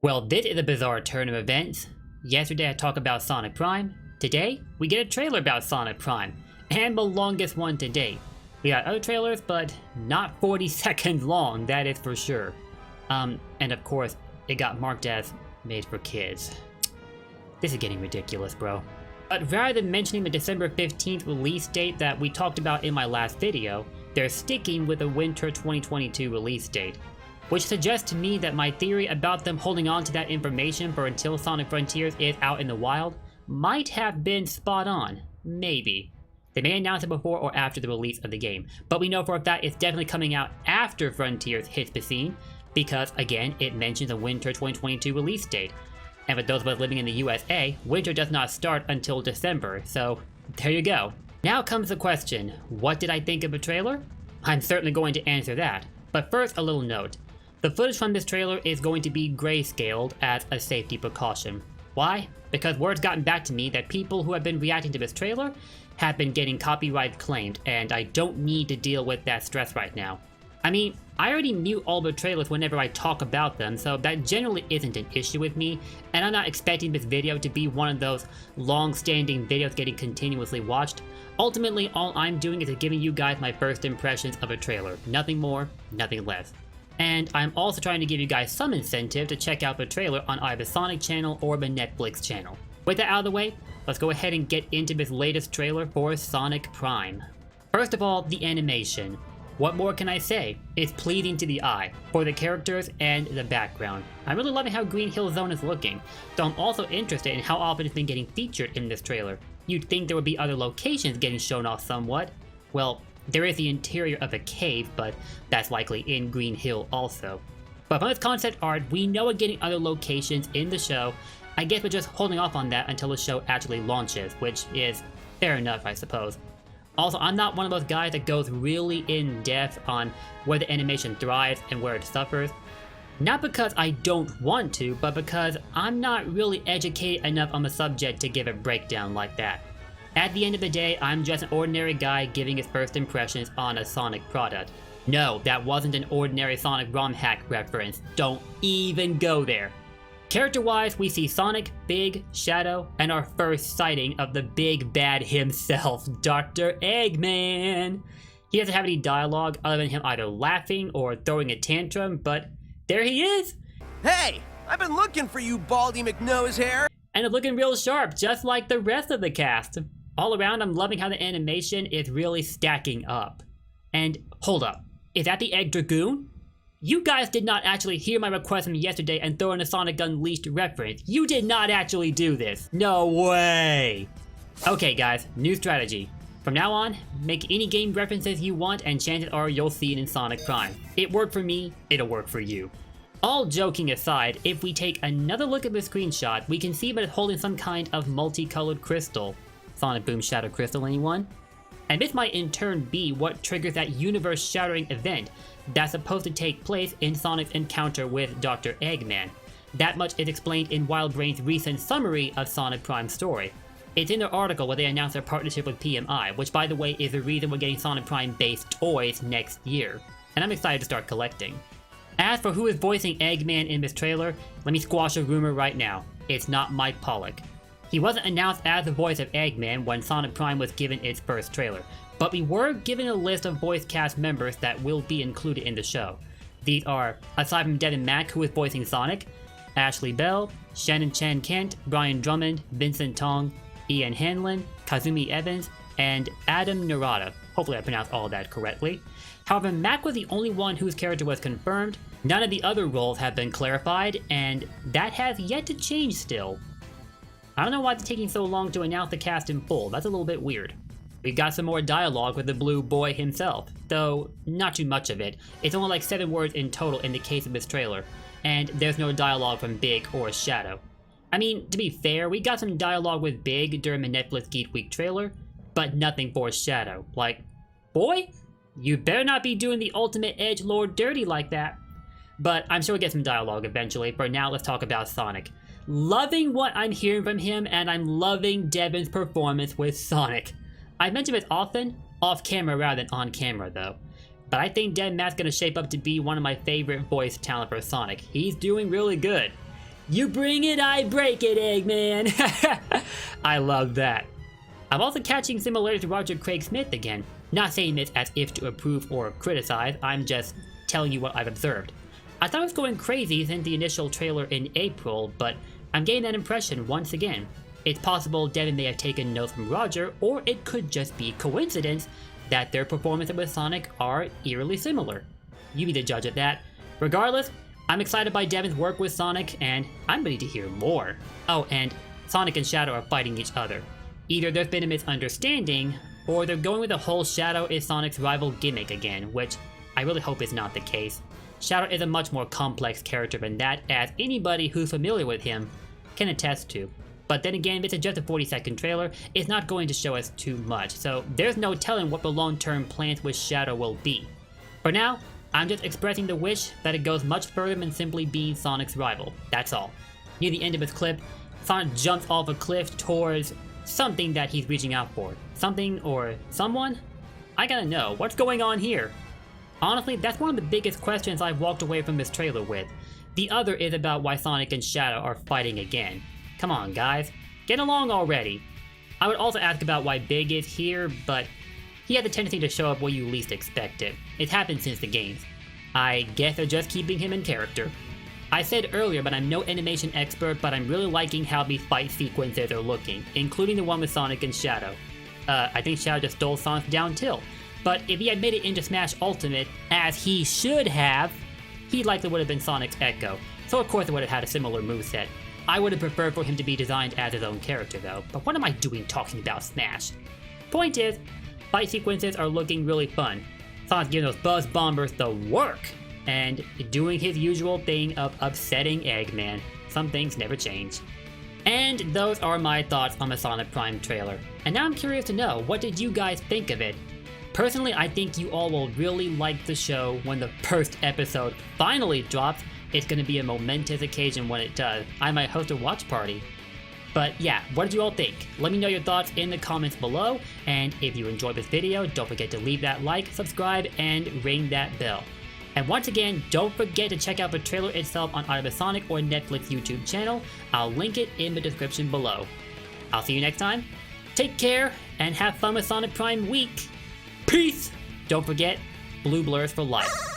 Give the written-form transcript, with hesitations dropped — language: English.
Well, this is a bizarre turn of events. Yesterday I talked about Sonic Prime. Today, we get a trailer about Sonic Prime, and the longest one to date. We got other trailers, but not 40 seconds long, that is for sure. And of course, it got marked as made for kids. This is getting ridiculous, bro. But rather than mentioning the December 15th release date that we talked about in my last video, they're sticking with the winter 2022 release date. Which suggests to me that my theory about them holding on to that information for until Sonic Frontiers is out in the wild might have been spot on. Maybe. They may announce it before or after the release of the game, but we know for a fact it's definitely coming out after Frontiers hits the scene, because again, it mentions a winter 2022 release date. And for those of us living in the USA, winter does not start until December, so there you go. Now comes the question, what did I think of the trailer? I'm certainly going to answer that, but first a little note. The footage from this trailer is going to be grayscaled as a safety precaution. Why? Because word's gotten back to me that people who have been reacting to this trailer have been getting copyright claimed, and I don't need to deal with that stress right now. I mean, I already mute all the trailers whenever I talk about them, so that generally isn't an issue with me, and I'm not expecting this video to be one of those long-standing videos getting continuously watched. Ultimately, all I'm doing is giving you guys my first impressions of a trailer. Nothing more, nothing less. And I'm also trying to give you guys some incentive to check out the trailer on either Sonic channel or the Netflix channel. With that out of the way, let's go ahead and get into this latest trailer for Sonic Prime. First of all, the animation. What more can I say? It's pleasing to the eye, for the characters and the background. I'm really loving how Green Hill Zone is looking, so I'm also interested in how often it's been getting featured in this trailer. You'd think there would be other locations getting shown off somewhat. Well, there is the interior of a cave, but that's likely in Green Hill also. But from this concept art, we know we're getting other locations in the show. I guess we're just holding off on that until the show actually launches, which is fair enough, I suppose. Also, I'm not one of those guys that goes really in depth on where the animation thrives and where it suffers. Not because I don't want to, but because I'm not really educated enough on the subject to give a breakdown like that. At the end of the day, I'm just an ordinary guy giving his first impressions on a Sonic product. No, that wasn't an ordinary Sonic ROM hack reference. Don't even go there. Character-wise, we see Sonic, Big, Shadow, and our first sighting of the big bad himself, Dr. Eggman. He doesn't have any dialogue other than him either laughing or throwing a tantrum, but there he is! Hey! I've been looking for you, Baldy McNosehair! And it's looking real sharp, just like the rest of the cast. All around, I'm loving how the animation is really stacking up. And hold up, is that the Egg Dragoon? You guys did not actually hear my request from yesterday and throw in a Sonic Unleashed reference. You did not actually do this. No way. Okay guys, new strategy. From now on, make any game references you want and chances are you'll see it in Sonic Prime. It worked for me, it'll work for you. All joking aside, if we take another look at the screenshot, we can see that it's holding some kind of multicolored crystal. Sonic Boom Shadow Crystal, anyone? And this might in turn be what triggers that universe-shattering event that's supposed to take place in Sonic's encounter with Dr. Eggman. That much is explained in WildBrain's recent summary of Sonic Prime's story. It's in their article where they announced their partnership with PMI, which by the way is the reason we're getting Sonic Prime-based toys next year. And I'm excited to start collecting. As for who is voicing Eggman in this trailer, let me squash a rumor right now. It's not Mike Pollock. He wasn't announced as the voice of Eggman when Sonic Prime was given its first trailer, but we were given a list of voice cast members that will be included in the show. These are, aside from Deven Mack, who is voicing Sonic, Ashley Bell, Shannon Chan Kent, Brian Drummond, Vincent Tong, Ian Hanlon, Kazumi Evans, and Adam Narada. Hopefully I pronounced all of that correctly. However, Mack was the only one whose character was confirmed. None of the other roles have been clarified, and that has yet to change still. I don't know why it's taking so long to announce the cast in full, that's a little bit weird. We got some more dialogue with the blue boy himself, though not too much of it. It's only like 7 words in total in the case of this trailer, and there's no dialogue from Big or Shadow. I mean, to be fair, we got some dialogue with Big during the Netflix Geek Week trailer, but nothing for Shadow. Like, boy, you better not be doing the ultimate edgelord dirty like that. But I'm sure we'll get some dialogue eventually. For now, let's talk about Sonic. Loving what I'm hearing from him, and I'm loving Deven's performance with Sonic. I mention this often, off camera rather than on camera though. But I think Deven Mack's gonna shape up to be one of my favorite voice talent for Sonic. He's doing really good. You bring it, I break it, Eggman. I love that. I'm also catching similarities to Roger Craig Smith again. Not saying this as if to approve or criticize, I'm just telling you what I've observed. I thought I was going crazy since the initial trailer in April, but I'm getting that impression once again. It's possible Deven may have taken notes from Roger, or it could just be coincidence that their performances with Sonic are eerily similar. You be the judge of that. Regardless, I'm excited by Deven's work with Sonic, and I'm ready to hear more. Oh, and Sonic and Shadow are fighting each other. Either there's been a misunderstanding, or they're going with the whole Shadow is Sonic's rival gimmick again, which I really hope is not the case. Shadow is a much more complex character than that, as anybody who's familiar with him can attest to. But then again, this is just a 40-second trailer, it's not going to show us too much, so there's no telling what the long-term plans with Shadow will be. For now, I'm just expressing the wish that it goes much further than simply being Sonic's rival, that's all. Near the end of his clip, Sonic jumps off a cliff towards something that he's reaching out for. Something or someone? I gotta know, what's going on here? Honestly, that's one of the biggest questions I've walked away from this trailer with. The other is about why Sonic and Shadow are fighting again. Come on guys, get along already. I would also ask about why Big is here, but he has a tendency to show up where you least expect it. It's happened since the games. I guess they're just keeping him in character. I said earlier, but I'm no animation expert, but I'm really liking how these fight sequences are looking, including the one with Sonic and Shadow. I think Shadow just stole Sonic's down tilt, but if he had made it into Smash Ultimate, as he should have, he likely would have been Sonic's Echo, so of course it would have had a similar moveset. I would have preferred for him to be designed as his own character though, but what am I doing talking about Smash? Point is, fight sequences are looking really fun. Sonic's giving those Buzz Bombers the work, and doing his usual thing of upsetting Eggman. Some things never change. And those are my thoughts on the Sonic Prime trailer. And now I'm curious to know, what did you guys think of it? Personally, I think you all will really like the show when the first episode finally drops. It's going to be a momentous occasion when it does. I might host a watch party. But yeah, what did you all think? Let me know your thoughts in the comments below, and if you enjoyed this video, don't forget to leave that like, subscribe, and ring that bell. And once again, don't forget to check out the trailer itself on either the Sonic or Netflix YouTube channel. I'll link it in the description below. I'll see you next time. Take care, and have fun with Sonic Prime Week. Peace! Don't forget, blue blurs for life.